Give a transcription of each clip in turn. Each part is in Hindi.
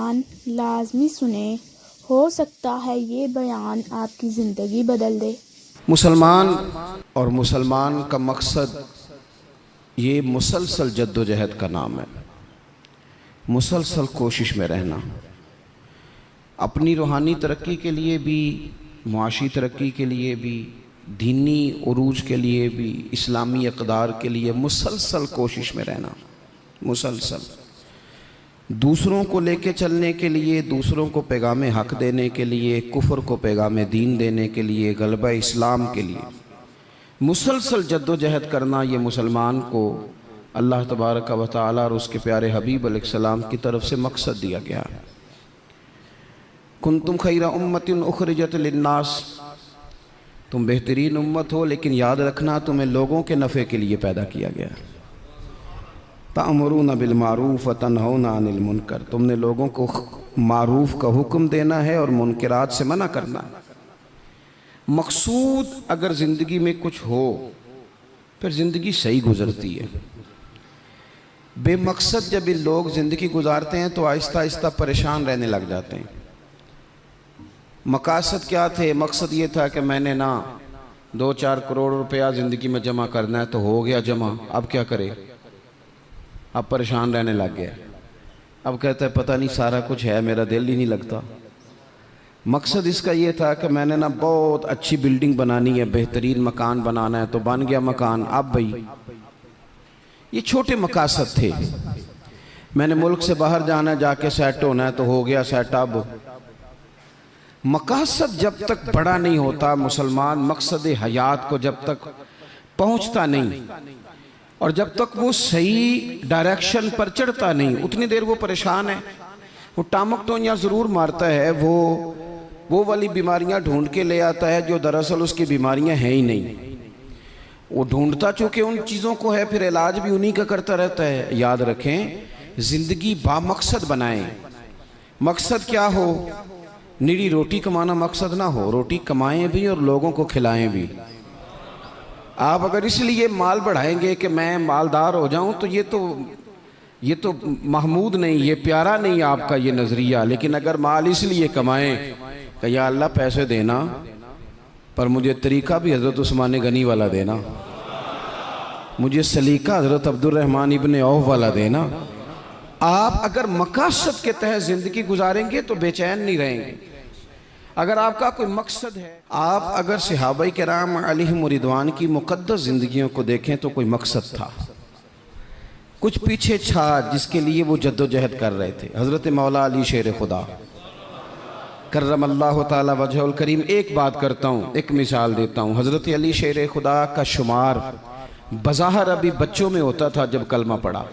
मुसलमान लाजमी सुने, हो सकता है ये बयान आपकी ज़िंदगी बदल दे। मुसलमान और मुसलमान का मकसद ये मुसलसल जद्दोजहद का नाम है। मुसलसल कोशिश में रहना, अपनी रूहानी तरक्की के लिए भी, मुआशी तरक्की के लिए भी, दीनी उरूज के लिए भी, इस्लामी इक़दार के लिए मुसलसल कोशिश में रहना। मुसलसल दूसरों को लेके चलने के लिए, दूसरों को पैगाम हक़ देने के लिए, कुफ्र को पैगाम दीन देने के लिए, गलबा इस्लाम के लिए मुसलसल जद्दोजहद करना, ये मुसलमान को अल्लाह तबारक व तआला और उसके प्यारे हबीब अलैहिस्सलाम की तरफ से मकसद दिया गया है। कुंतुम खैरा उम्मतिन उखरिजत लिन्नास, तुम बेहतरीन उम्मत हो, लेकिन याद रखना तुम्हें लोगों के नफ़े के लिए पैदा किया गया। तामुरूना बिल मारूफ व तनहौना अनिल मुनकर, तुमने लोगों को मारूफ का हुक्म देना है और मुनकरात से मना करना है। मकसूद अगर ज़िंदगी में कुछ हो फिर ज़िंदगी सही गुज़रती है। बेमकसद जब ये लोग ज़िंदगी गुजारते हैं तो आहिस्ता आहिस्ता परेशान रहने लग जाते हैं। मकासद क्या थे? मकसद ये था कि मैंने ना 2-4 करोड़ रुपया ज़िंदगी में जमा करना है, तो हो गया जमा, अब क्या करे? अब परेशान रहने लग गया। अब कहता है पता नहीं सारा कुछ है, मेरा दिल ही नहीं लगता। मकसद इसका ये था कि मैंने ना बहुत अच्छी बिल्डिंग बनानी है, बेहतरीन मकान बनाना है, तो बन गया मकान। अब भाई ये छोटे मकासद थे। मैंने मुल्क से बाहर जाना है, जाके सेट होना है, तो हो गया सेट। अब मकासद जब तक बड़ा नहीं होता, मुसलमान मकसद हयात को जब तक पहुंचता नहीं और जब तक वो सही डायरेक्शन पर चढ़ता नहीं, उतनी देर वो परेशान है। वो टामक तो यहाँ ज़रूर मारता है, वो वाली बीमारियां ढूंढ के ले आता है जो दरअसल उसकी बीमारियां हैं ही नहीं। वो ढूंढता चूँकि उन चीज़ों को है, फिर इलाज भी उन्हीं का करता रहता है। याद रखें, ज़िंदगी बामकसद बनाएं। मकसद क्या हो? निरी रोटी कमाना मकसद ना हो, रोटी कमाएं भी और लोगों को खिलाएं भी। आप अगर इसलिए माल बढ़ाएंगे कि मैं मालदार हो जाऊं, तो ये तो महमूद नहीं, ये प्यारा नहीं आपका ये नज़रिया। लेकिन अगर माल इसलिए कमाएं कि या अल्लाह पैसे देना, पर मुझे तरीक़ा भी हज़रत उस्मान गनी वाला देना, मुझे सलीका हज़रत अब्दुर्रहमान इब्न औफ वाला देना। आप अगर मकासद के तहत ज़िंदगी गुजारेंगे तो बेचैन नहीं रहेंगे। अगर आपका कोई मकसद है, आप अगर सहाबाए किराम अलैहिम रिदवान की मुक़द्दस ज़िंदगियों को देखें तो कोई मकसद था, कुछ पीछे छा जिसके लिए वो जद्दोजहद कर रहे थे। हज़रत मौला अली शेर खुदा करमल्लाहु ताला वजहुल करीम, एक बात करता हूँ, एक मिसाल देता हूँ। हज़रत अली शेर खुदा का शुमार बज़ाहिर अभी बच्चों में होता था जब कलमा पड़ा,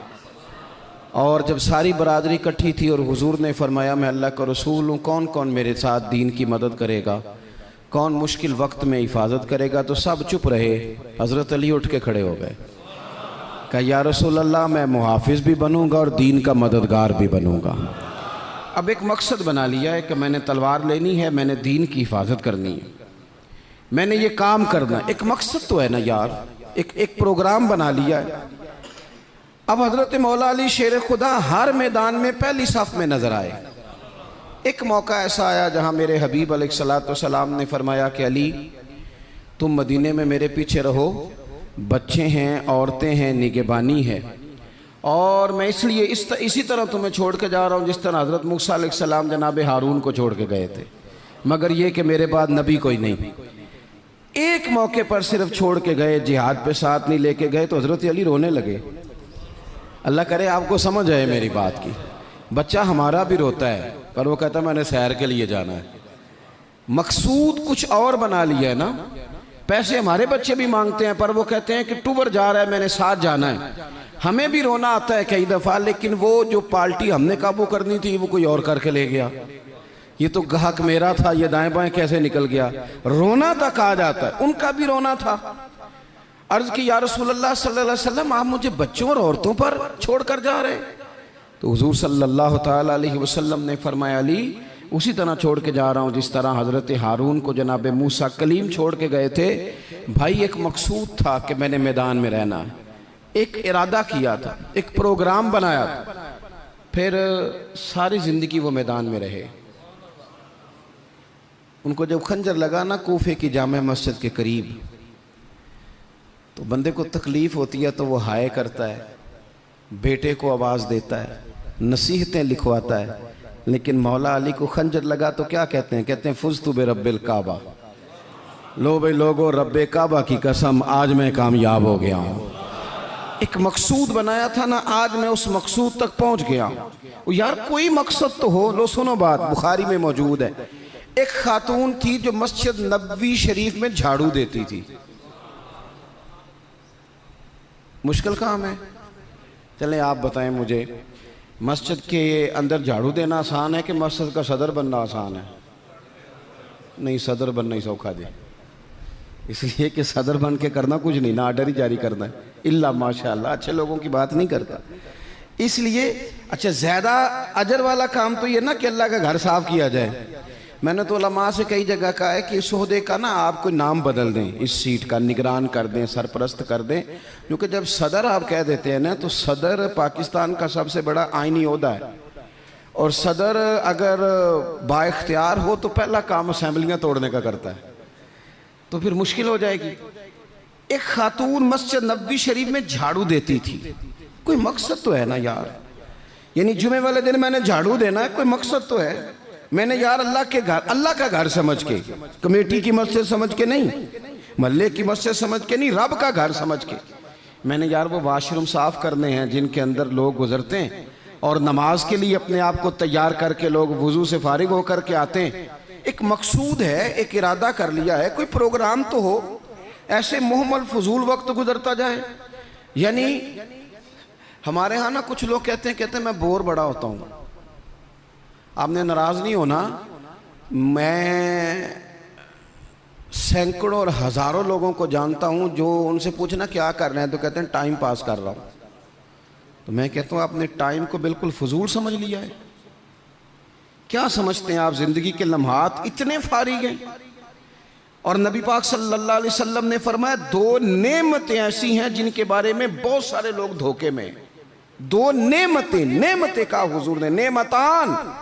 और जब सारी बरादरी इकट्ठी थी और हुजूर ने फरमाया मैं अल्लाह का रसूल हूँ, कौन कौन मेरे साथ दीन की मदद करेगा, कौन मुश्किल वक्त में हिफाजत करेगा, तो सब चुप रहे। हज़रत अली उठ के खड़े हो गए, कहा या रसूल अल्लाह, मैं मुहाफिज भी बनूंगा और दीन का मददगार भी बनूंगा। अब एक मकसद बना लिया है कि मैंने तलवार लेनी है, मैंने दीन की हिफाजत करनी है, मैंने ये काम करना है। एक मकसद तो है ना यार, एक प्रोग्राम बना लिया है। अब हज़रत मौला अली शेर खुदा हर मैदान में पहली सफ़ में नज़र आए। एक मौका ऐसा आया जहाँ मेरे हबीब अलैहिस्सलाम ने फरमाया कि अली, तुम मदीने में मेरे पीछे रहो, बच्चे हैं, औरतें हैं, निगहबानी है, और मैं इसलिए इसी तरह तुम्हें छोड़ के जा रहा हूँ जिस तरह हज़रत मूसा अलैहिस्सलाम जनाब हारून को छोड़ के गए थे, मगर ये कि मेरे बाद नबी कोई नहीं। एक मौके पर सिर्फ छोड़ के गए, जिहाद पे साथ नहीं लेके गए, तो हज़रत अली रोने लगे। अल्लाह करे आपको समझ आए मेरी बात की। बच्चा हमारा भी रोता है, पर वो कहता है मैंने सैर के लिए जाना है। मकसूद कुछ और बना लिया है ना। पैसे हमारे बच्चे भी मांगते हैं, पर वो कहते हैं कि टूर जा रहा है, मैंने साथ जाना है। हमें भी रोना आता है कई दफ़ा, लेकिन वो जो पार्टी हमने काबू करनी थी वो कोई और करके ले गया। ये तो ग्राहक मेरा था, ये दाएं बाएं कैसे निकल गया। रोना तक आ जाता है, उनका भी रोना था। अर्ज़ की या रसूलल्लाह सल्लल्लाहु अलैहि वसल्लम, आप मुझे बच्चों और औरतों पर छोड़ कर जा रहे हैं? तो हुजूर सल्लल्लाहु ताला अलैहि वसल्लम ने फरमाया, अली उसी तरह छोड़ के जा रहा हूँ जिस तरह हज़रत हारून को जनाब मूसा कलीम छोड़ के गए थे। भाई एक मकसूद था कि मैंने मैदान में रहना है, एक इरादा किया था, एक प्रोग्राम बनाया था। फिर सारी ज़िंदगी वो मैदान में रहे। उनको जब खंजर लगा ना कूफे की जामे मस्जिद के करीब, तो बंदे को तकलीफ़ होती है तो वो हाय करता है, बेटे को आवाज़ देता है, नसीहतें लिखवाता है। लेकिन मौला अली को खंजर लगा तो क्या कहते हैं? कहते हैं फुज़्तु बिरब्बिल काबा, लो भाई लोगो रब्बे काबा की कसम आज मैं कामयाब हो गया हूँ। एक मकसूद बनाया था ना, आज मैं उस मकसूद तक पहुँच गया हूँ। यार कोई मकसद तो हो। लो सुनो बात, बुखारी में मौजूद है। एक खातून थी जो मस्जिद नबवी शरीफ में झाड़ू देती थी। मुश्किल काम है? चलें आप बताएं मुझे, मस्जिद के अंदर झाड़ू देना आसान है कि मस्जिद का सदर बनना आसान है? नहीं, सदर बनना ही सौखा दे, इसलिए कि सदर बन के करना कुछ नहीं ना, आर्डर ही जारी करना है। इल्ला माशाअल्लाह, अच्छे लोगों की बात नहीं करता। इसलिए अच्छा, ज़्यादा अजर वाला काम तो ये ना कि अल्लाह का घर साफ किया जाए। मैंने तो उलमा से कई जगह कहा है कि इस ओहदे का ना आप कोई नाम बदल दें, इस सीट का निगरान कर दें, सरपरस्त कर दें। क्योंकि जब सदर आप कह देते हैं ना, तो सदर पाकिस्तान का सबसे बड़ा आइनी ओहदा है, और सदर अगर बाइख्तियार हो तो पहला काम असेंबलियाँ तोड़ने का करता है, तो फिर मुश्किल हो जाएगी। एक खातून मस्जिद नबवी शरीफ में झाड़ू देती थी। कोई मकसद तो है ना यार, यानी जुमे वाले दिन मैंने झाड़ू देना है, कोई मकसद तो है। मैंने यार अल्लाह के घर, अल्लाह का घर समझ के, कमेटी की मस्जिद समझ के नहीं, महल्ले की मस्जिद समझ के नहीं, रब का घर समझ के मैंने यार वो वाशरूम साफ करने हैं जिनके अंदर लोग गुजरते हैं और नमाज के लिए अपने आप को तैयार करके लोग वुजू से फारिग होकर के आते हैं। एक मकसूद है, एक इरादा कर लिया है, कोई प्रोग्राम तो हो। ऐसे मुहम्मल फजूल वक्त गुजरता जाए। यानी हमारे यहाँ ना कुछ लोग कहते हैं मैं बोर बड़ा होता हूँ। आपने नाराज़ नहीं होना, मैं सैकड़ों और हज़ारों लोगों को जानता हूँ जो उनसे पूछना क्या कर रहे हैं तो कहते हैं टाइम पास कर रहा हूँ। तो मैं कहता हूँ आपने टाइम को बिल्कुल फजूल समझ लिया है। क्या समझते हैं आप? ज़िंदगी के लम्हात इतने फारिग हैं। और नबी पाक सल्लल्लाहु अलैहि वसल्लम ने फरमाया, दो नेमतें ऐसी हैं जिनके बारे में बहुत सारे लोग धोखे में। दो नेमतें, नेमतें का हुजूर ने, नेमतान,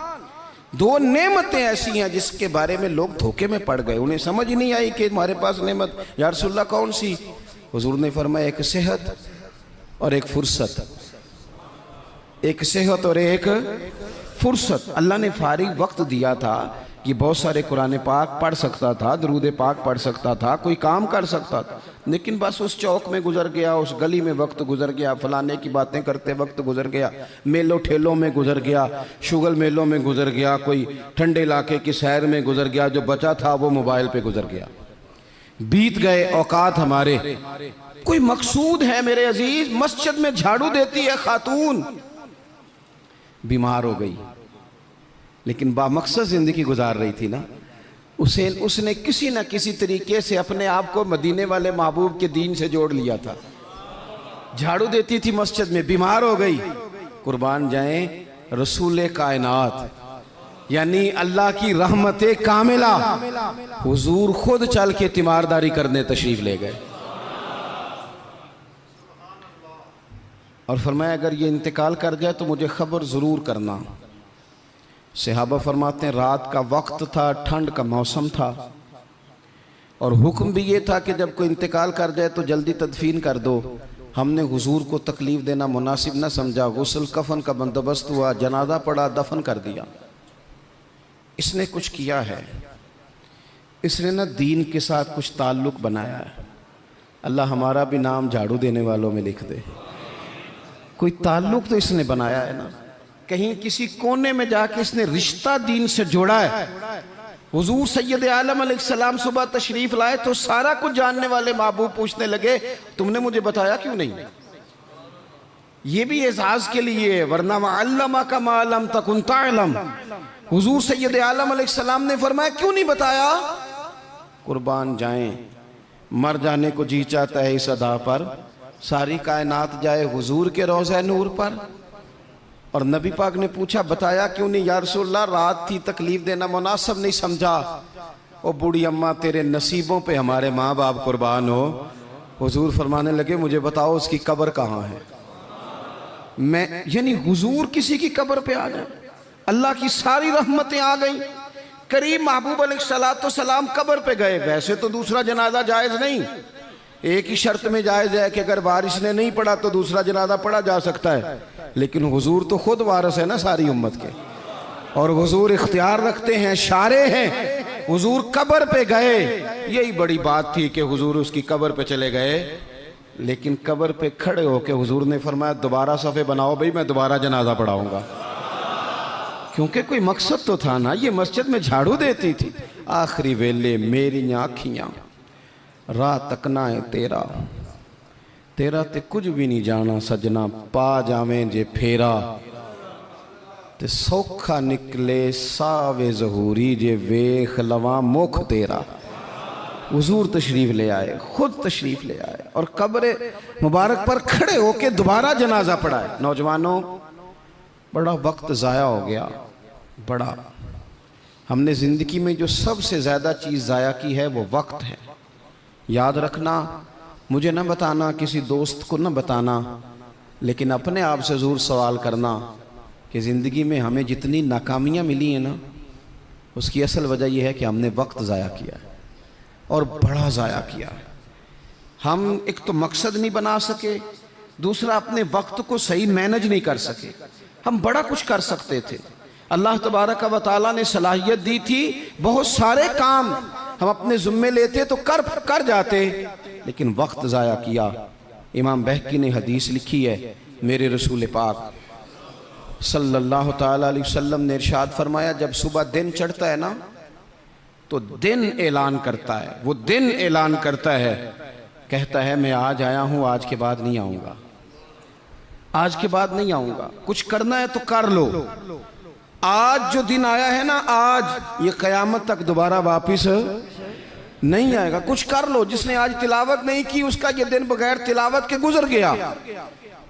दो नेमतें ऐसी हैं जिसके बारे में लोग धोखे में पड़ गए। उन्हें समझ ही नहीं आई कि हमारे पास नेमत या रसूलल्लाह कौन सी? हुजूर ने फरमाया, एक सेहत और एक फुर्सत। एक सेहत और एक फुर्सत। अल्लाह ने फारिग वक्त दिया था कि बहुत सारे कुरान पाक पढ़ सकता था, दरूद पाक पढ़ सकता था, कोई काम कर सकता था, लेकिन बस उस चौक में गुजर गया, उस गली में वक्त गुजर गया, फलाने की बातें करते वक्त गुजर गया, मेलों ठेलों में गुजर गया, शुगल मेलों में गुजर गया, कोई ठंडे इलाके की सैर में गुजर गया, जो बचा था वो मोबाइल पे गुजर गया। बीत गए औकात हमारे। कोई मकसूद है मेरे अजीज? मस्जिद में झाड़ू देती है खातून, बीमार हो गई लेकिन बामकसद जिंदगी गुजार रही थी ना। उसने किसी न किसी तरीके से अपने आप को मदीने वाले महबूब के दीन से जोड़ लिया था। झाड़ू देती थी मस्जिद में, बीमार हो गई। कुर्बान जाएं रसूल कायनात, यानी अल्लाह की रहमत कामिला, हुजूर खुद चल के तीमारदारी करने तशरीफ ले गए और फरमाया, अगर ये इंतकाल कर जाए तो मुझे खबर ज़रूर करना। सहाबा फरमाते हैं, रात का वक्त था, ठंड का मौसम था, और हुक्म भी ये था कि जब कोई इंतकाल कर जाए तो जल्दी तदफीन कर दो। हमने हुजूर को तकलीफ़ देना मुनासिब न समझा, गुस्ल कफन का बंदोबस्त हुआ, जनाजा पड़ा, दफन कर दिया। इसने कुछ किया है, इसने ना दीन के साथ कुछ ताल्लुक़ बनाया है। अल्लाह हमारा भी नाम झाड़ू देने वालों में लिख दे। कोई ताल्लुक़ तो इसने बनाया है ना, कहीं किसी कोने में जाके इसने रिश्ता दीन से जोड़ा है। हुजूर सैयद आलम अलैहिस्सलाम सुबह तशरीफ लाए तो सारा कुछ जानने वाले महबूब पूछने लगे, तुमने मुझे बताया क्यों नहीं? ये भी एजाज के लिए, वरना अल्लमा का मालम तकुन तालम। हुजूर सैयद आलम अलैहिस्सलाम ने फरमाया, क्यों नहीं बताया? कुर्बान जाएं, मर जाने को जी चाहता है इस अदा पर, सारी कायनात जाए हुजूर के रोज़े नूर पर। और नबी पाक ने पूछा, बताया क्यों नहीं? या रसूलल्लाह, रात थी, तकलीफ देना मुनासिब नहीं समझा। ओ बूढ़ी अम्मा, तेरे नसीबों पे हमारे माँ बाप कुर्बान हो। हुजूर फरमाने लगे, मुझे बताओ उसकी कब्र कहाँ है? मैं यानी हुजूर किसी की कब्र पे आ जाए, अल्लाह की सारी रहमतें आ गई, करीम महबूब अलैहिस्सलाम कब्र पे गए। वैसे तो दूसरा जनाजा जायज नहीं, एक ही शर्त में जायज है कि अगर वारिस ने नहीं पढ़ा तो दूसरा जनाजा पढ़ा जा सकता है, लेकिन हुजूर तो खुद वारिस है ना सारी उम्मत के, और हुजूर इख्तियार रखते हैं, शारे हैं। हुजूर कब्र पे गए, यही बड़ी बात थी कि हुजूर उसकी कब्र पे चले गए, लेकिन कब्र पे खड़े होकर हुजूर ने फरमाया दोबारा सफ़े बनाओ भाई, मैं दोबारा जनाजा पढ़ाऊंगा। क्योंकि कोई मकसद तो था ना, ये मस्जिद में झाड़ू देती थी। आखिरी वेले मेरी आँखियाँ राह तकना है तेरा, तेरा ते कुछ भी नहीं जाना सजना, पा जावें जे फेरा, ते सौखा निकले सावे जहूरी, जे वेख लवा मुख तेरा। हुजूर तशरीफ ले आए, खुद तशरीफ ले आए और कब्र मुबारक पर खड़े होके दोबारा जनाजा पढ़ाए। नौजवानों, बड़ा वक्त ज़ाया हो गया, बड़ा। हमने ज़िंदगी में जो सबसे ज़्यादा चीज़ ज़ाया की है वो वक्त है। याद रखना, मुझे न बताना, किसी दोस्त को न बताना, लेकिन अपने आप से ज़रूर सवाल करना कि ज़िंदगी में हमें जितनी नाकामियाँ मिली हैं ना, उसकी असल वजह यह है कि हमने वक्त ज़ाया किया है, और बड़ा ज़ाया किया है। हम एक तो मकसद नहीं बना सके, दूसरा अपने वक्त को सही मैनेज नहीं कर सके। हम बड़ा कुछ कर सकते थे, अल्लाह तबारक व तआला ने सलाहियत दी थी, बहुत सारे काम हम अपने ज़िम्मे लेते तो कर जाते, लेकिन वक्त ज़ाया किया। इमाम बहकी ने हदीस लिखी है, मेरे रसूल पाक सल्लल्लाहु ताला अलैहि वसल्लम ने इरशाद फरमाया, जब सुबह दिन चढ़ता है ना तो दिन ऐलान करता है, वो दिन ऐलान करता है, कहता है मैं आज आया हूँ, आज के बाद नहीं आऊँगा, आज के बाद नहीं आऊँगा। कुछ करना है तो कर लो, आज जो दिन आया है ना, आज ये क़यामत तक दोबारा वापिस नहीं आएगा। कुछ कर लो। जिसने आज तिलावत नहीं की उसका ये दिन बगैर तिलावत के गुजर गया।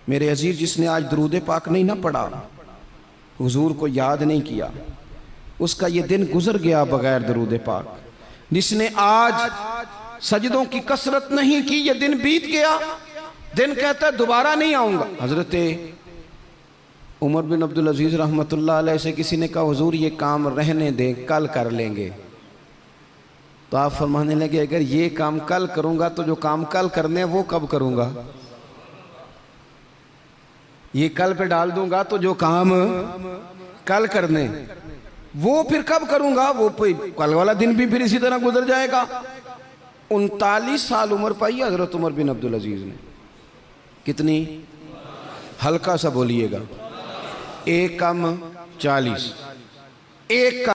मेरे अजीज, जिसने आज दरूद पाक नहीं ना पढ़ा, हुजूर को याद नहीं किया, उसका ये दिन गुजर गया बगैर दरूद पाक। जिसने आज सजदों की कसरत नहीं की, ये दिन बीत गया। दिन कहता है दोबारा नहीं आऊँगा। हज़रत उमर बिन अब्दुल अजीज़ रहमतुल्लाह अलैह से किसी ने कहा, हुजूर ये काम रहने दें, कल कर लेंगे। तो आप फरमाने लगे, अगर ये काम कल करूँगा तो जो काम कल करने हैं वो कब करूँगा? ये कल पे डाल दूंगा तो जो काम कल करने वो फिर कब करूँगा? वो कल वाला दिन भी फिर इसी तरह गुजर जाएगा। 39 साल उम्र पाई हज़रत उमर बिन अब्दुल अजीज़ ने। कितनी? हल्का सा बोलिएगा। 1 कम 40, 1 का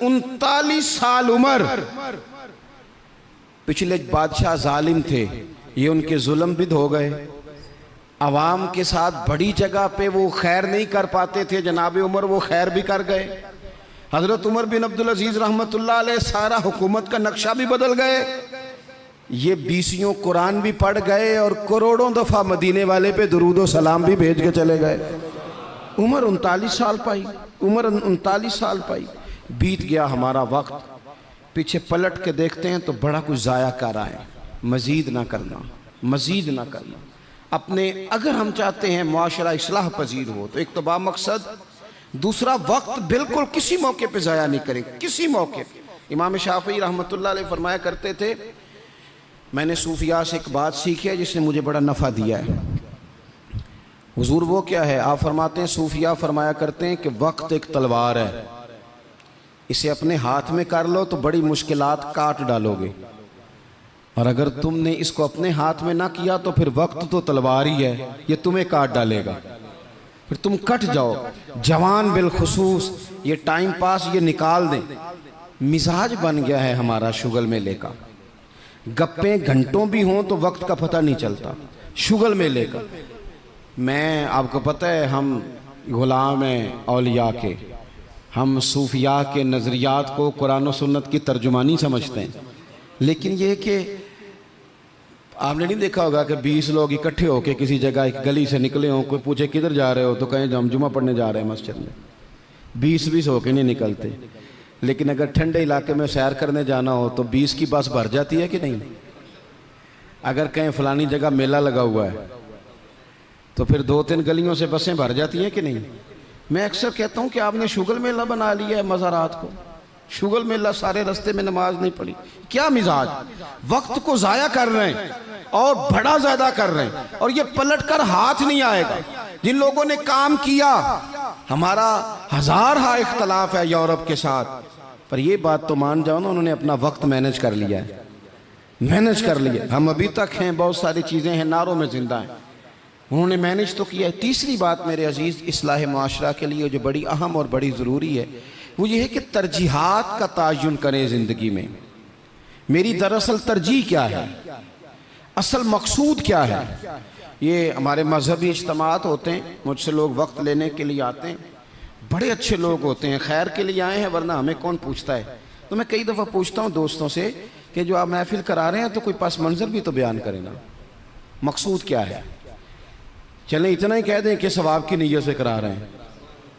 39 साल उम्र। पिछले बादशाह जालिम थे, ये उनके जुल्म बिद हो गए। अवाम के साथ बड़ी जगह पे वो खैर नहीं कर पाते थे, जनाब उमर वो खैर भी कर गए। हज़रत उमर बिन अब्दुल अजीज़ रहमतुल्लाह अलैह सारा हुकूमत का नक्शा भी बदल गए। ये 20 कुरान भी पढ़ गए और करोड़ों दफ़ा मदीने वाले पे दुरूद व सलाम भी भेज के चले गए। उम्र 39 साल पाई, उम्र 39 साल पाई। बीत गया हमारा वक्त। पीछे पलट के देखते हैं तो बड़ा कुछ ज़ाया कर आए। मज़ीद ना करना, मज़ीद ना करना। अपने अगर हम चाहते हैं मुआशरा इस्लाह पजीर हो तो एक तो बामकसद, दूसरा वक्त बिल्कुल किसी मौके पे ज़ाया नहीं करें, किसी मौके पे। इमाम शाफ़ी रहमतुल्लाह अलैह फरमाया करते थे, मैंने सूफिया से एक बात सीखी है जिसने मुझे बड़ा नफ़ा दिया है। हुजूर वो क्या है? आप फरमाते हैं, सूफिया फरमाया करते हैं कि वक्त एक तलवार है, इसे अपने हाथ में कर लो तो बड़ी मुश्किलात काट डालोगे, और अगर तुमने इसको अपने हाथ में ना किया तो फिर वक्त तो तलवार ही है, ये तुम्हें काट डालेगा, फिर तुम कट जाओ। जवान बिलखुसूस ये टाइम पास ये निकाल दें। मिजाज बन गया है हमारा शुगल मेले का। गप्पे घंटों भी हों तो वक्त का पता नहीं चलता। शुगल मेले का, मैं आपको पता है हम गुलाम हैं औलिया के, हम सूफिया के नज़रियात को कुरान और सुन्नत की तर्जुमानी समझते हैं। लेकिन ये कि आपने नहीं देखा होगा कि 20 लोग इकट्ठे होकर किसी जगह एक गली से निकले हों, कोई पूछे किधर जा रहे हो तो कहें हम जुमा पढ़ने जा रहे हैं मस्जिद में। 20-20 होके नहीं निकलते। लेकिन अगर ठंडे इलाके में सैर करने जाना हो तो 20 की बस भर जाती है कि नहीं? अगर कहीं फ़लानी जगह मेला लगा हुआ है तो फिर 2-3 गलियों से बसें भर जाती हैं कि नहीं। मैं अक्सर कहता हूँ कि आपने शुगल मेला बना लिया है मज़ारात को, शुगल मेला, सारे रास्ते में नमाज नहीं पढ़ी, क्या मिजाज, वक्त को ज़ाया कर रहे हैं और बड़ा ज़्यादा कर रहे हैं, और ये पलट कर हाथ नहीं आएगा। जिन लोगों ने काम किया, हमारा हज़ार इख्तलाफ है यूरोप के साथ, पर ये बात तो मान जाओ ना, उन्होंने अपना वक्त मैनेज कर लिया है, मैनेज कर लिया। हम अभी तक हैं, बहुत सारी चीज़ें हैं, नारों में जिंदा हैं, उन्होंने मैनेज तो किया है। तीसरी बात मेरे अजीज़, इस्लाह माशरा के लिए जो बड़ी अहम और बड़ी ज़रूरी है वो ये है कि तरजीहात का तायुन करें ज़िंदगी में। मेरी दरअसल तरजीह क्या है, असल मकसूद क्या है। ये हमारे मजहबी इज्तिमात होते हैं, मुझसे लोग वक्त लेने के लिए आते हैं, बड़े अच्छे लोग होते हैं, खैर के लिए आए हैं, वरना हमें कौन पूछता है। तो मैं कई दफ़ा पूछता हूँ दोस्तों से कि जो आप महफिल करा रहे हैं तो कोई पस मंज़र भी तो बयान करें ना, मकसूद क्या है। चलें इतना ही कह दें कि सवाब की नीयत से करा रहे हैं,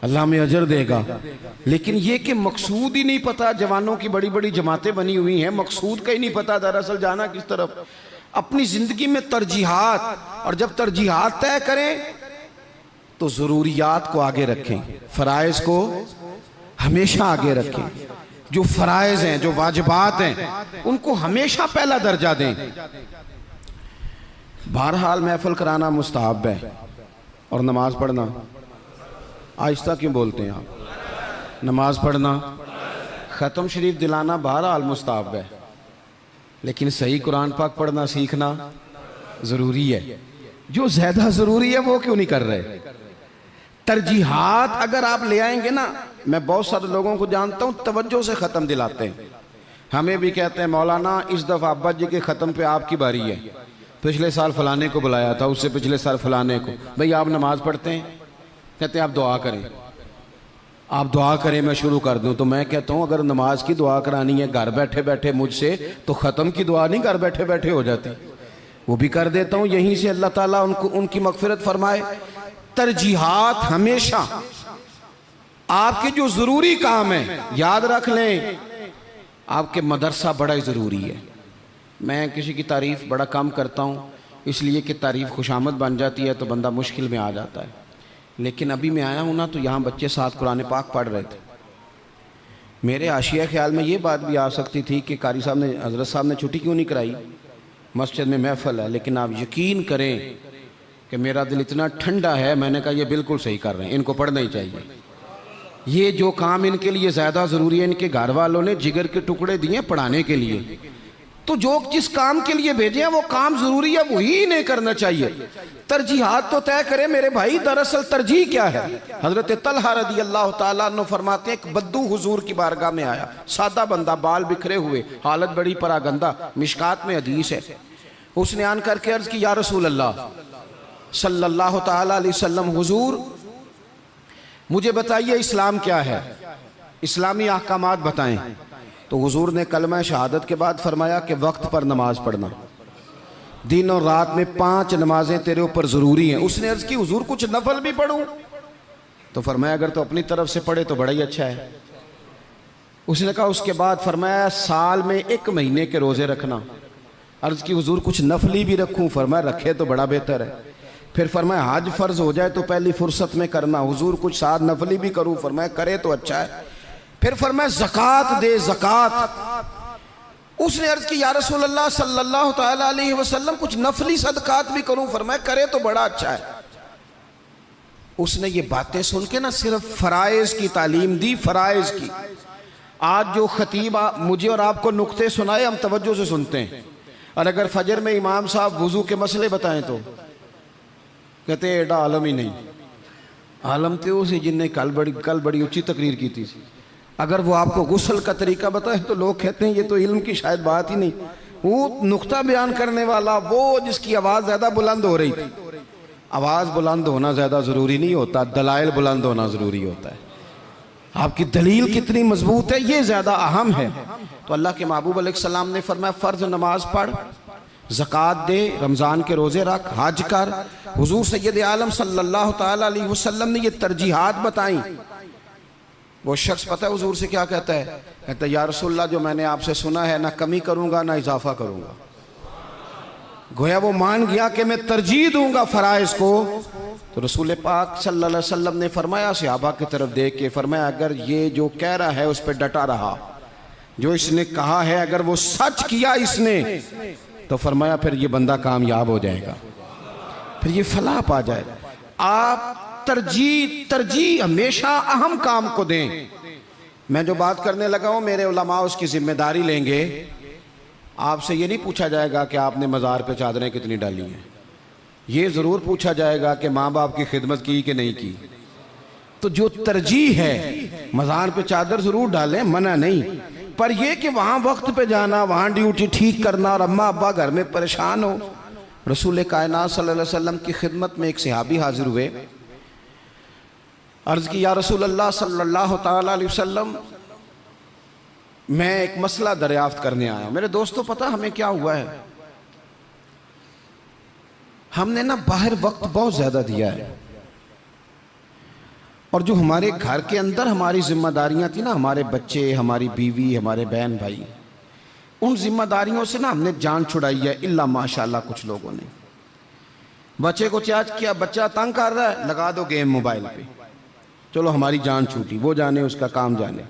अल्लाह में अजर देगा, लेकिन ये कि मकसूद ही नहीं पता। जवानों की बड़ी बड़ी जमातें बनी हुई हैं, मकसूद का ही नहीं पता दरअसल जाना किस तरफ। अपनी ज़िंदगी में तरजीहात, और जब तरजीहात तय करें तो ज़रूरियात को आगे रखें, फ़राइज़ को हमेशा आगे रखें। जो फ़राइज़ हैं, जो वाजिबात हैं, उनको हमेशा पहला दर्जा दें। बहरहाल महफिल कराना मुस्तहब है, और नमाज पढ़ना, आहिस्ता क्यों बोलते हैं आप, नमाज पढ़ना, ख़त्म शरीफ दिलाना बहरहाल मुस्तहब है, लेकिन सही कुरान पाक पढ़ना सीखना ज़रूरी है। जो ज़्यादा ज़रूरी है वो क्यों नहीं कर रहे। तरजीहात अगर आप ले आएंगे ना, मैं बहुत सारे लोगों को जानता हूँ तवज्जो से ख़त्म दिलाते हैं, हमें भी कहते हैं मौलाना इस दफ़ा अब्बा जी के ख़त्म पे आपकी बारी है, पिछले साल फलाने को बुलाया था, उससे पिछले साल फलाने को। भाई आप नमाज पढ़ते हैं, कहते हैं आप दुआ करें, आप दुआ करें मैं शुरू कर दूं। तो मैं कहता हूं अगर नमाज की दुआ करानी है घर बैठे बैठे मुझसे, तो ख़त्म की दुआ नहीं घर बैठे बैठे हो जाती, वो भी कर देता हूं, यहीं से अल्लाह ताला उनको उनकी मगफिरत फरमाए। तरजीहात हमेशा आपके जो ज़रूरी काम है, याद रख लें, आपके मदरसा बड़ा ही ज़रूरी है। मैं किसी की तारीफ़ बड़ा कम करता हूँ, इसलिए कि तारीफ़ खुशामद बन जाती है तो बंदा मुश्किल में आ जाता है। लेकिन अभी मैं आया हूँ ना, तो यहाँ बच्चे साथ कुरान पाक पढ़ रहे थे। मेरे आशिया ख्याल में ये बात भी आ सकती थी कि कारी साहब ने, हज़रत साहब ने छुट्टी क्यों नहीं कराई, मस्जिद में महफिल है। लेकिन आप यकीन करें कि मेरा दिल इतना ठंडा है, मैंने कहा ये बिल्कुल सही कर रहे हैं, इनको पढ़ना ही चाहिए। ये जो काम इनके लिए ज़्यादा ज़रूरी है, इनके घर वालों ने जिगर के टुकड़े दिए पढ़ाने के लिए, तो जो जिस काम के लिए भेजे हैं वो काम ज़रूरी है, वही नहीं करना चाहिए। तरजीहात तो तय करें मेरे भाई। दरअसल तरजीह क्या है, हज़रत तलहा रज़ी अल्लाह ताला अन्हु फरमाते हैं, एक बद्दू हुजूर की बारगाह में आया, सादा बंदा, बाल बिखरे हुए, हालत बड़ी परागंदा, मिशकात में हदीस है। उसने आन करके अर्ज़ की, या रसूल अल्लाह सल्लल्लाहु ताला अलैहि वसल्लम, हुजूर मुझे बताइए इस्लाम क्या है, इस्लामी अहकामात बताएं। तो हुजूर ने कलमा शहादत के बाद फरमाया कि वक्त पर नमाज पढ़ना, दिन और रात में 5 नमाजें तेरे ऊपर ज़रूरी हैं। उसने अर्ज़ की, हुजूर कुछ नफल भी पढ़ूं? तो फरमाया अगर तो अपनी तरफ से पढ़े तो बड़ा ही अच्छा है। उसने कहा, उसके बाद फरमाया साल में 1 महीने के रोज़े रखना। अर्ज़ की, हुजूर कुछ नफली भी रखूं? फरमाया रखे तो बड़ा बेहतर है। फिर फरमाया हज फ़र्ज़ हो जाए तो पहली फुर्सत में करना। हुजूर कुछ साथ नफली भी करूं? फरमाया करे तो अच्छा है। फिर फरमाया ज़कात दे, ज़कात। उसने अर्ज़ की, या रसूल अल्लाह सल्लल्लाहु ताला अलैहि वसल्लम कुछ नफली सदकात भी करूं? फरमाया करे तो बड़ा अच्छा है। उसने ये बातें सुन के ना सिर्फ फ़राइज़ की तालीम दी, फ़राइज़ की। आज जो खतीब मुझे और आपको नुक्ते सुनाए, हम तवज्जो से सुनते हैं, और अगर फजर में इमाम साहब वज़ू के मसले बताएं तो कहते हैं एडा आलम ही नहीं। आलम तो उसी जिनने कल बड़ी ऊंची तकरीर की थी। अगर वो आपको गुस्ल का तरीका बताए तो लोग कहते हैं ये तो इल्म की शायद बात ही नहीं। वो नुक्ता बयान करने वाला, वो जिसकी आवाज़ ज़्यादा बुलंद हो रही थी। आवाज़ बुलंद होना ज़्यादा ज़रूरी नहीं होता, दलाइल बुलंद होना ज़रूरी होता है। आपकी दलील कितनी मजबूत है ये ज़्यादा अहम है। तो अल्लाह के महबूब अलैहिस्सलाम ने फरमाया फ़र्ज़ नमाज पढ़, ज़कात दे, रमज़ान के रोज़े रख, हज कर। हुज़ूर सैयद आलम सल्लल्लाहु ताला अलैहि वसल्लम ने ये तरजीहात बताई। वो शख्स पता है हुज़ूर से क्या कहता है? कहता है, या रसूलल्लाह जो मैंने आपसे सुना है ना कमी करूँगा ना इजाफा करूँगा। गोया वो मान गया कि मैं तरजीह दूंगा फराइज को। तो रसूल पाक सल्लल्लाहु अलैहि वसल्लम ने फरमाया, सहाबा की तरफ देख के फरमाया, अगर ये जो कह रहा है उस पर डटा रहा, जो इसने कहा है अगर वो सच किया इसने, तो फरमाया फिर ये बंदा कामयाब हो जाएगा, फिर ये फलाह पा जाएगा। आप तरजीह हमेशा अहम काम को दें। मैं जो बात करने लगा हूं मेरे उलमा उसकी जिम्मेदारी लेंगे। आपसे ये नहीं पूछा जाएगा कि आपने मज़ार पे चादरें कितनी डाली हैं, ये ज़रूर पूछा जाएगा कि माँ बाप की खिदमत की कि नहीं की। तो जो तरजीह है, मज़ार पे चादर ज़रूर डालें, मना नहीं, पर यह कि वहाँ वक्त पे जाना, वहाँ ड्यूटी ठीक करना और अम्मा अब्बा घर में परेशान हो। रसूल कायनात सल्लल्लाहु अलैहि वसल्लम की खिदमत में एक सहाबी हाजिर हुए, अर्ज़ की, या रसूल अल्लाह सल्लल्लाहु तआला अलैहि वसल्लम, मैं एक मसला दरियाफ्त करने आया। मेरे दोस्तों पता हमें क्या हुआ है, हमने ना बाहर वक्त बहुत ज़्यादा दिया है, और जो हमारे घर के अंदर हमारी जिम्मेदारियां थी ना, हमारे बच्चे, हमारी बीवी, हमारे बहन भाई, उन जिम्मेदारियों से ना हमने जान छुड़ाई है। इल्ला माशाल्लाह कुछ लोगों ने बच्चे को चार्ज किया, बच्चा तंग कर रहा है, लगा दो गेम मोबाइल पे, चलो हमारी जान छूटी, वो जाने उसका काम जाने।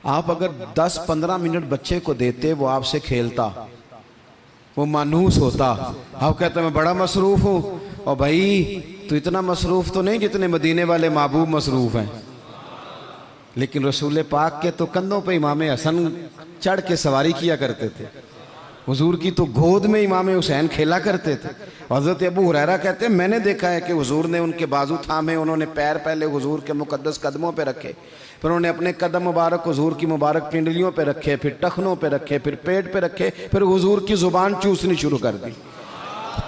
आप अगर 10-15 मिनट बच्चे को देते, वो आपसे खेलता, वो मानूस होता। आप कहते मैं बड़ा मसरूफ़ हूँ, और भाई तो इतना मसरूफ़ तो नहीं जितने मदीने वाले महबूब मसरूफ़ हैं। लेकिन रसूल पाक के तो कंधों पे इमाम हसन चढ़ के सवारी किया करते थे, हुजूर की तो गोद में इमाम हुसैन खेला करते थे। हज़रत अबू हुरैरा कहते हैं मैंने देखा है कि हुजूर ने उनके बाजू थामे, उन्होंने पैर पहले हुजूर के मुकद्दस कदमों पे रखे, फिर उन्होंने अपने कदम मुबारक हुजूर की मुबारक पिंडलियों पे रखे, फिर टखनों पे रखे, फिर पेट पे रखे, फिर हुजूर की ज़ुबान चूसनी शुरू कर दी।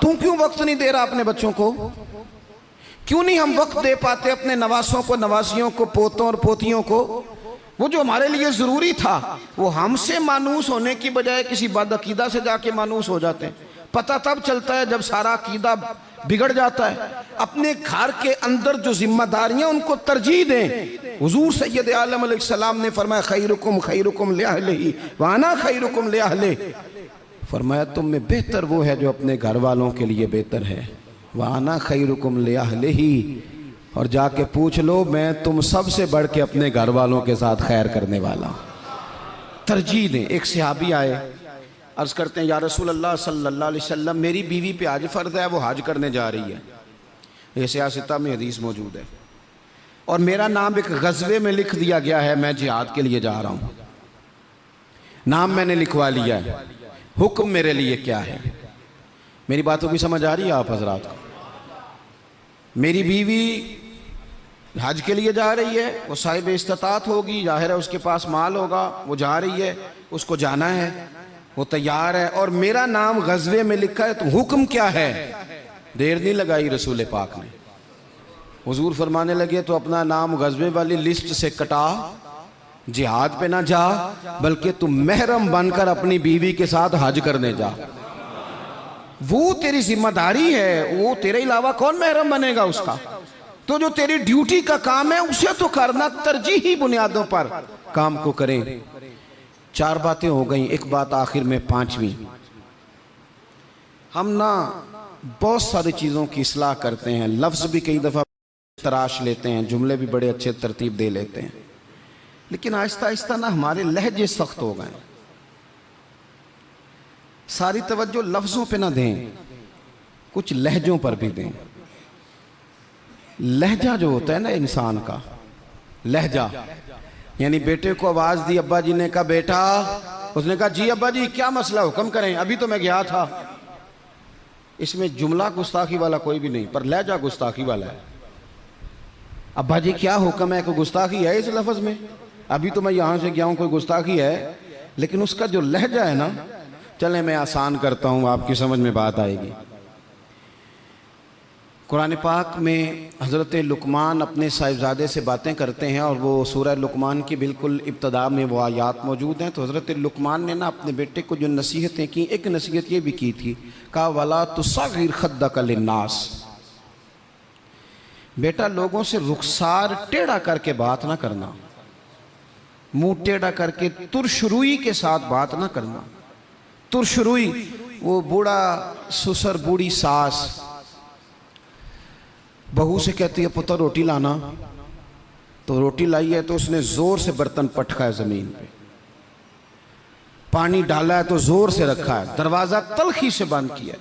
तू क्यों वक्त नहीं दे रहा अपने बच्चों को? क्यों नहीं हम वक्त दे पाते अपने नवासों को, नवासियों को, पोतों और पोतियों को? वो जो हमारे लिए ज़रूरी था, वो हमसे मानूस होने की बजाय किसी बदअकीदा से जाके मानूस हो जाते हैं। पता तब चलता है जब सारा अकीदा बिगड़ जाता है। अपने घर के अंदर जो जिम्मेदारियां, उनको तरजीह दें। हुजूर सैयद आलम अलैहिस्सलाम ने फरमाया, खैरुकुम खैरुकुम लिअहलिही व अना खैरुकुम लिअहलिही। फरमाया तुम में बेहतर वो है जो अपने घर वालों के लिए बेहतर है। व अना खैरुकुम लिअहलिही, और जाके पूछ लो, मैं तुम सबसे बढ़ के अपने घर वालों के साथ खैर करने वाला। तरजीह दें। एक सहाबी आए, अर्ज़ करते हैं, या रसूल अल्लाह सल्लल्लाहु अलैहि वसल्लम, मेरी बीवी पे हज फ़र्ज़ है, वो हज करने जा रही है, ये सियासता में हदीस मौजूद है, और मेरा नाम एक गज़वे में लिख दिया गया है, मैं जिहाद के लिए जा रहा हूँ, नाम मैंने लिखवा लिया है, हुक्म मेरे लिए क्या है? मेरी बातों की समझ आ रही है आप हज़रात को? मेरी बीवी हज के लिए जा रही है, वो साहिब इस्तात होगी, जाहिर है उसके पास माल होगा, वो जा रही है, उसको जाना है, वो तैयार है, और मेरा नाम गज़वे में लिखा है, तो हुक्म क्या है? देर नहीं लगाई रसूल पाक ने, हुजूर फरमाने लगे, तो अपना नाम गज़वे वाली लिस्ट से कटा, जिहाद पे ना जा, बल्कि तुम महरम बनकर अपनी बीवी के साथ हज करने जा। वो तेरी जिम्मेदारी है, वो तेरे अलावा कौन महरम बनेगा उसका? तो जो तेरी ड्यूटी का काम है उसे तो करना, तरजीही बुनियादों पर काम को करें। 4 बातें हो गई, एक बात आखिर में 5वीं। हम ना बहुत सारी चीज़ों की इस्लाह करते हैं, लफ्ज़ भी कई दफ़ा तराश लेते हैं, जुमले भी बड़े अच्छे तरतीब दे लेते हैं, लेकिन आहिस्ता आहिस्ता ना हमारे लहजे सख्त हो गए। सारी तवज्जो लफ्ज़ों पे ना दें, कुछ लहजों पर भी दें। लहजा जो होता है ना इंसान का, लहजा, यानी बेटे को आवाज़ दी, अब्बा जी ने कहा बेटा, उसने कहा जी अब्बा जी क्या मसला, हुक्म करें, अभी तो मैं गया था। इसमें जुमला गुस्ताखी वाला कोई भी नहीं, पर लहजा गुस्ताखी वाला है। अब्बा जी क्या हुक्म है? कोई गुस्ताखी है इस लफ्ज़ में? अभी तो मैं यहाँ से गया हूँ, कोई गुस्ताखी है? लेकिन उसका जो लहजा है ना, चलें मैं आसान करता हूँ, आपकी समझ में बात आएगी। कुरान पाक में हज़रत लुकमान अपने साहिबजादे से बातें करते हैं, और वो सूरह लुकमान की बिल्कुल इब्तदा में वो आयात मौजूद हैं। तो हज़रत लुकमान ने ना अपने बेटे को जो नसीहतें की, एक नसीहत ये भी की थी, कहा वला तुसग़िर खद्दक लिन्नास, बेटा लोगों से रुखसार टेढ़ा करके बात ना करना, मुंह टेढ़ा करके तुरशरुई के साथ बात ना करना। तुरशरुई वो बूढ़ा ससुर बूढ़ी सास बहू से कहती है पुत्र रोटी लाना, तो रोटी लाई है तो उसने जोर से बर्तन पटका है जमीन पे, पानी डाला है तो जोर से रखा है, दरवाजा तलखी से बंद किया।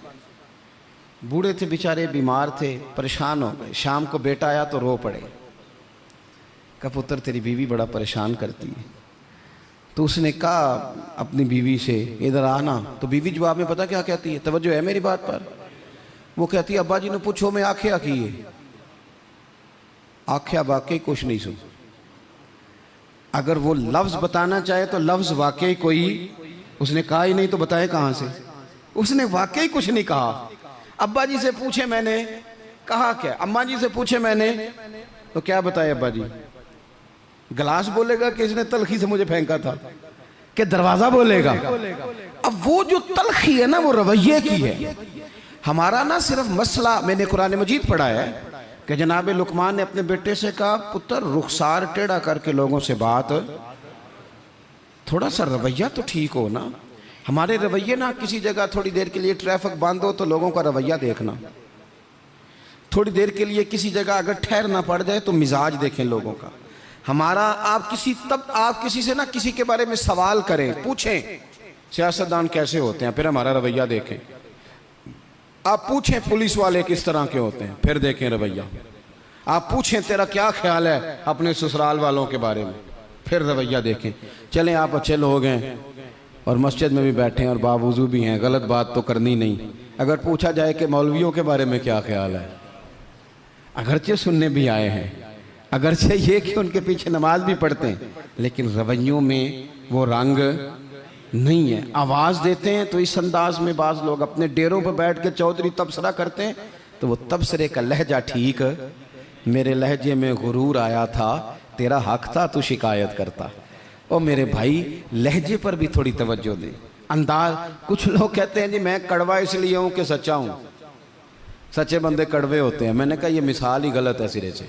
बूढ़े थे बेचारे, बीमार थे, परेशान हो गए। शाम को बेटा आया तो रो पड़े, कहा पुत्र तेरी बीवी बड़ा परेशान करती है। तो उसने कहा अपनी बीवी से इधर आना, तो बीवी जवाब में पता क्या कहती है, तवज्जो है मेरी बात पर, वो कहती है अब्बा जी ने पूछो मैं आख्या की है, आख्या वाकई कुछ नहीं सुन। अगर वो लफ्ज बताना चाहे तो लफ्ज वाकई कोई उसने कहा ही नहीं, तो बताए कहां से, उसने वाकई कुछ नहीं कहा। अब्बा जी से पूछे मैंने, कहा क्या, अम्मा जी से पूछे मैंने, तो क्या बताए अब्बा जी, गिलास बोलेगा कि इसने तलखी से मुझे फेंका था, कि दरवाजा बोलेगा। अब वो जो तलखी है ना वो रवैये की है। हमारा ना सिर्फ मसला, मैंने कुरान मजीद पढ़ा है कि जनाब लुकमान ने अपने बेटे से कहा पुत्र रुखसार टेढ़ा करके लोगों से बात, थोड़ा सा रवैया तो ठीक हो ना। हमारे रवैये ना, किसी जगह थोड़ी देर के लिए ट्रैफिक बंद हो तो लोगों का रवैया देखना, थोड़ी देर के लिए किसी जगह अगर ठहरना पड़ जाए तो मिजाज देखें लोगों का। हमारा आप किसी से ना किसी के बारे में सवाल करें, पूछें सियासतदान कैसे होते हैं, फिर हमारा रवैया देखें। आप पूछें पुलिस वाले किस तरह के होते हैं, फिर देखें रवैया। आप पूछें तेरा क्या ख्याल है अपने ससुराल वालों के बारे में, फिर रवैया देखें। चलें आप अच्छे लोग हैं और मस्जिद में भी बैठे हैं और बावजूद भी हैं, गलत बात तो करनी नहीं। अगर पूछा जाए कि मौलवियों के बारे में क्या ख्याल है, अगरचे सुनने भी आए हैं, अगरचे ये कि उनके पीछे नमाज भी पढ़ते हैं, लेकिन रवैयों में वो रंग नहीं है। आवाज़ देते हैं तो इस अंदाज में बाज़ लोग अपने डेरों पर बैठ के चौधरी तबसरा करते हैं, तो वो तबसरे का लहजा ठीक, मेरे लहजे में गुरूर आया था, तेरा हक था तू शिकायत करता। और मेरे भाई लहजे पर भी थोड़ी तवज्जो दे, अंदाज। कुछ लोग कहते हैं जी मैं कड़वा इसलिए हूँ कि सच्चा हूँ, सच्चे बंदे कड़वे होते हैं। मैंने कहा ये मिसाल ही गलत है सिरे से।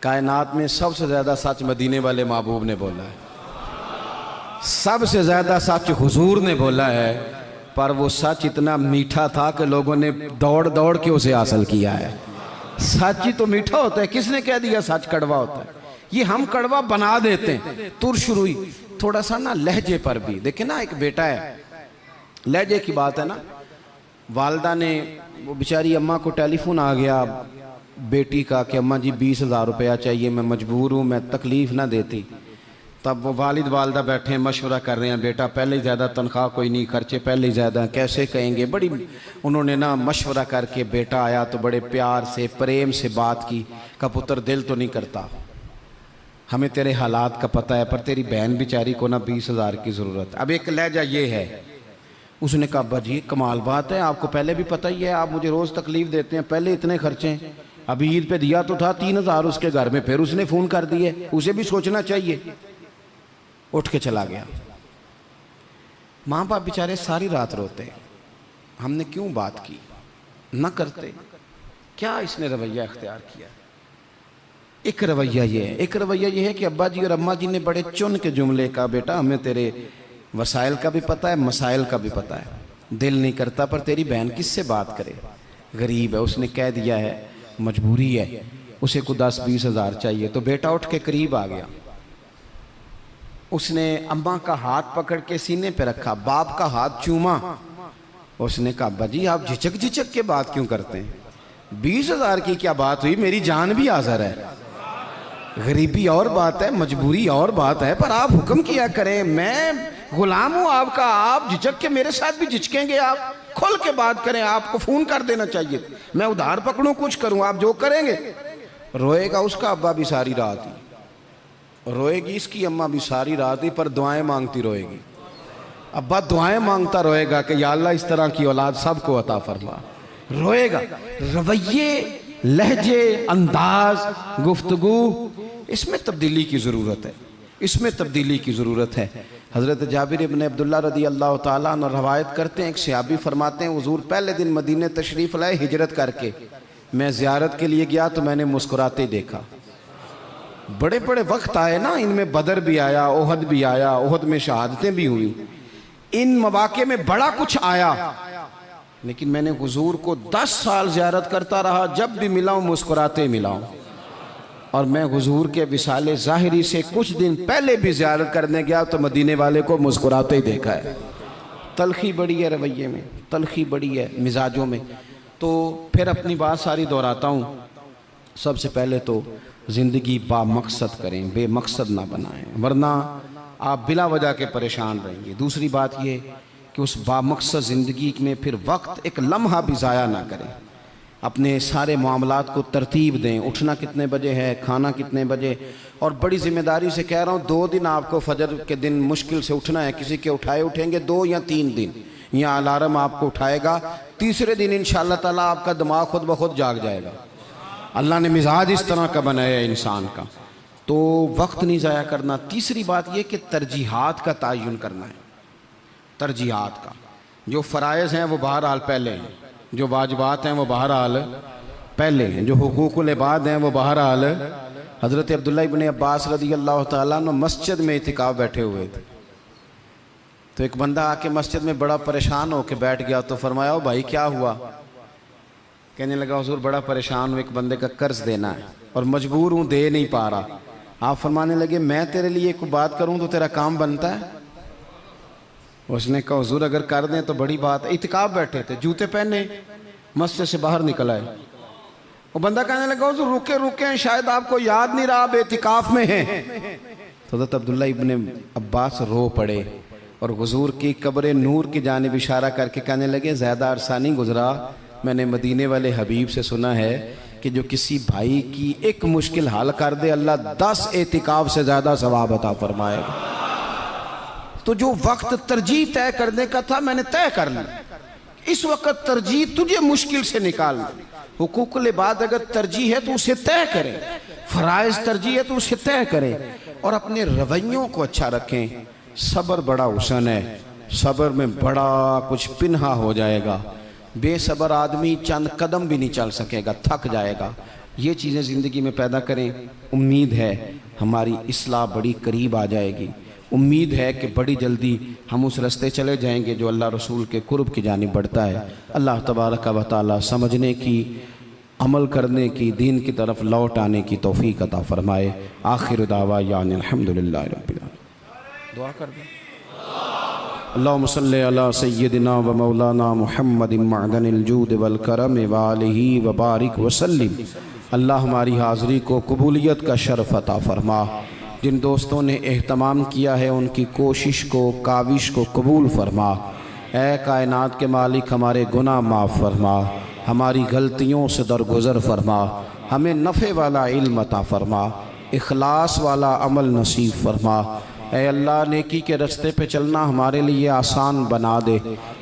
कायनात में सबसे ज़्यादा सच मदीने वाले महबूब ने बोला है, सबसे ज़्यादा सच हुजूर ने बोला है, पर वो सच इतना मीठा था कि लोगों ने दौड़ दौड़ के उसे हासिल किया है। सच ही तो मीठा होता है, किसने कह दिया सच कड़वा होता है, ये हम कड़वा बना देते हैं। तुरशुरुई थोड़ा सा ना लहजे पर भी देखे ना, एक बेटा है, लहजे की बात है ना, वालदा ने, वो बेचारी अम्मा को टेलीफोन आ गया बेटी का कि अम्मा जी 20,000 रुपया चाहिए, मैं मजबूर हूँ, मैं तकलीफ़ ना देती। तब वो वालिद वालदा बैठे हैं, मशवरा कर रहे हैं, बेटा पहले ही ज़्यादा तनख्वाह कोई नहीं, खर्चे पहले ही ज़्यादा, कैसे कहेंगे। बड़ी उन्होंने ना मशवरा करके, बेटा आया तो बड़े प्यार से प्रेम से बात की, का पुत्र दिल तो नहीं करता, हमें तेरे हालात का पता है, पर तेरी बहन बेचारी को ना 20,000 की ज़रूरत। अब एक लहजा ये है, उसने कहा अब्बा जी कमाल बात है, आपको पहले भी पता ही है, आप मुझे रोज़ तकलीफ़ देते हैं, पहले इतने खर्चे, अभी ईद पे दिया तो था 3,000 उसके घर में, फिर उसने फ़ोन कर दिए, उसे भी सोचना चाहिए। उठ के चला गया। माँ बाप बेचारे सारी रात रोते, हमने क्यों बात की, न करते, क्या इसने रवैया इख्तियार किया। एक रवैया ये है, एक रवैया ये है कि अब्बा जी और अम्मा जी ने बड़े चुन के जुमले का, बेटा हमें तेरे वसाइल का भी पता है, मसाइल का भी पता है, दिल नहीं करता, पर तेरी बहन किससे बात करे, गरीब है, उसने कह दिया है मजबूरी है, उसे को 10-20 हज़ार चाहिए। तो बेटा उठ के करीब आ गया, उसने अम्मा का हाथ पकड़ के सीने पे रखा, बाप का हाथ चूमा। उसने कहा अब्बा जी आप झिझक झिझक के बात क्यों करते हैं, 20,000 की क्या बात हुई, मेरी जान भी हाज़िर है, गरीबी और बात है, मजबूरी और बात है, पर आप हुक्म किया करें, मैं गुलाम हूँ आपका, आप झिझक के मेरे साथ भी झिझकेंगे, आप खुल के बात करें, आपको फ़ोन कर देना चाहिए, मैं उधार पकड़ूं कुछ करूं, आप जो करेंगे। रोएगा उसका अब्बा भी सारी रात ही, रोएगी इसकी अम्मा भी सारी रात ही, पर दुआएं मांगती रोएगी। अब्बा दुआएं मांगता रोएगा कि या अल्लाह इस तरह की औलाद सबको अता फरमा, रोएगा। रवैये, लहजे, अंदाज, गुफ्तगू, इसमें तब्दीली की ज़रूरत है, इसमें तब्दीली की ज़रूरत है। हज़रत जाबिर इब्न अब्दुल्लाह रदी अल्लाह ताला अन्हु रवायत करते हैं, एक सहाबी फरमाते हैं हुज़ूर पहले दिन मदीने तशरीफ़ लाए हिजरत करके, मैं ज़ियारत के लिए गया तो मैंने मुस्कुराते देखा। बड़े बड़े वक्त आए ना, इनमें बदर भी आया, ओहद भी आया, ओहद में शहादतें भी हुई, इन मवाक़े में बड़ा कुछ आया, लेकिन मैंने हुजूर को 10 साल ज़ियारत करता रहा, जब भी मिला हूँ मुस्कुराते मिला हूँ। और मैं हुजूर के विसाले ज़ाहिरी से कुछ दिन पहले भी ज़ियारत करने गया तो मदीने वाले को मुस्कुराते ही देखा है। तलखी बड़ी है रवैये में, तलखी बड़ी है मिजाजों में। तो फिर अपनी बात सारी दोहराता हूँ। सबसे पहले तो ज़िंदगी बामकसद करें, बेमकसद ना बनाएं, वरना आप बिला वजह के परेशान रहेंगे। दूसरी बात ये कि उस बामकसद ज़िंदगी में फिर वक्त एक लम्हा भी ज़ाया ना करें। अपने सारे मामलात को तरतीब दें, उठना कितने बजे है, खाना कितने बजे। और बड़ी ज़िम्मेदारी से कह रहा हूँ, 2 दिन आपको फजर के दिन मुश्किल से उठना है। किसी के उठाए उठेंगे 2 या 3 दिन, या अलार्म आपको उठाएगा। तीसरे दिन इंशाअल्लाह ताला आपका दिमाग खुद ब खुद जाग जाएगा। अल्लाह ने मिजाज इस तरह का बनाया है इंसान का। तो वक्त नहीं ज़ाया करना। तीसरी बात यह कि तरजीहात का तयन करना है। तरजीहात का, जो फ़राइज़ हैं वो बहरहाल पहले हैं, जो वाजिबात हैं वो बहरहाल पहले हैं, जो हुकूकुल इबाद हैं वो बहरहाल। हज़रत अब्दुल्लाह इब्न अब्बास रज़ी अल्लाह तआला अन्हु मस्जिद में इतिकाफ़ बैठे हुए थे। तो एक बंदा आके मस्जिद में बड़ा परेशान होकर बैठ गया। तो फरमाया, ओ भाई क्या हुआ? कहने लगा, हुज़ूर बड़ा परेशान हूँ, एक बंदे का कर्ज देना है और मजबूर हूँ, दे नहीं पा रहा। आप फरमाने लगे, मैं तेरे लिए कोई बात करूँ तो तेरा काम बनता है? उसने कहा, हुज़ूर अगर कर दें तो बड़ी बात है। इतिकाफ़ बैठे थे, जूते पहने मस्जिद से बाहर निकल आए। वो बंदा कहने लगा, हुज़ूर रुके रुके, शायद आपको याद नहीं रहा, आप इतिकाफ़ में हैं। तो हज़रत अब्दुल्लाह इब्न अब्बास रो पड़े और हुज़ूर की कब्र नूर की जानिब इशारा करके कहने लगे, ज़्यादा अरसा नहीं गुजरा, मैंने मदीने वाले हबीब से सुना है कि जो किसी भाई की एक मुश्किल हल कर दे, अल्लाह 10 एतिकाफ़ से ज़्यादा सवाब अता फरमाएगा। तो जो वक्त तरजीह तय करने का था मैंने तय कर लिया। इस वक्त तरजीह तुझे मुश्किल से निकाल। हुकूकुल इबाद अगर तरजीह है तो उसे तय करें, फ़राइज़ तरजीह है तो उसे तय करें, और अपने रवैयों को अच्छा रखें। सब्र बड़ा हुसन है, सब्र में बड़ा कुछ पिन्हा हो जाएगा। बेसब्र आदमी चंद कदम भी नहीं चल सकेगा, थक जाएगा। ये चीज़ें ज़िंदगी में पैदा करें। उम्मीद है हमारी इस्लाह बड़ी करीब आ जाएगी। उम्मीद है कि बड़ी जल्दी हम उस रास्ते चले जाएंगे जो अल्लाह रसूल के कुर्ब की जानिब बढ़ता है। अल्लाह तबारक व तआला समझने की, अमल करने की, दीन की तरफ लौट आने की तौफीक अता फरमाए। आखिर दावा यानी अल्हम्दुलिल्लाह रब्बिल आलमीन। दुआ कर दें। अल्लाहुम्मा सल्लि अला सय्यदिना व मौलाना मुहम्मदिन मअदनिल जूद वल करम व आलिहि व बारिक व सल्लिम। अल्लाह हमारी हाज़िरी को कबूलियत का शर्फ अता फरमा। जिन दोस्तों ने एहतमाम किया है उनकी कोशिश को, काविश को कबूल फरमा। ऐ कायनात के मालिक, हमारे गुनाह माफ़ फरमा, हमारी गलतियों से दरगुज़र फरमा, हमें नफ़े वाला इल्म अता फरमा, इखलास वाला अमल नसीब फरमा। ऐ अल्लाह, नेकी के रास्ते पे चलना हमारे लिए आसान बना दे।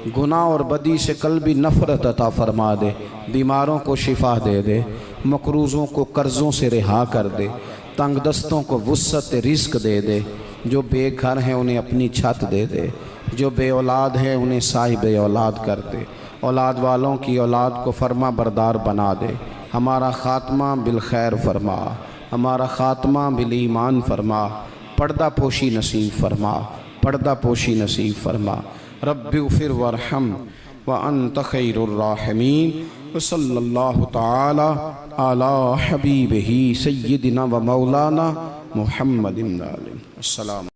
गुनाह और बदी से कल्बी नफ़रत अता फरमा दे। बीमारों को शिफा दे दे, मकरूज़ों को कर्ज़ों से रिहा कर दे, तंग दस्तों को वुस्अत रिज़्क़ दे दे। जो बेघर हैं उन्हें अपनी छत दे दे, जो बे औलाद हैं उन्हें साहिब औलाद कर दे। औलाद वालों की औलाद को फरमा बरदार बना दे। हमारा ख़ात्मा बिल खैर फरमा, हमारा ख़ात्मा बिल ईमान फरमा। पर्दा पोशी नसीब फरमा, पर्दा पोशी नसीब फरमा। रब्बिग़फिर वरहम व अन्त खैरुर राहिमीन। व सल्लल्लाहु तआला अला हबीबिही सय्यिदिना व मौलाना मुहम्मदिन। अस्सलाम।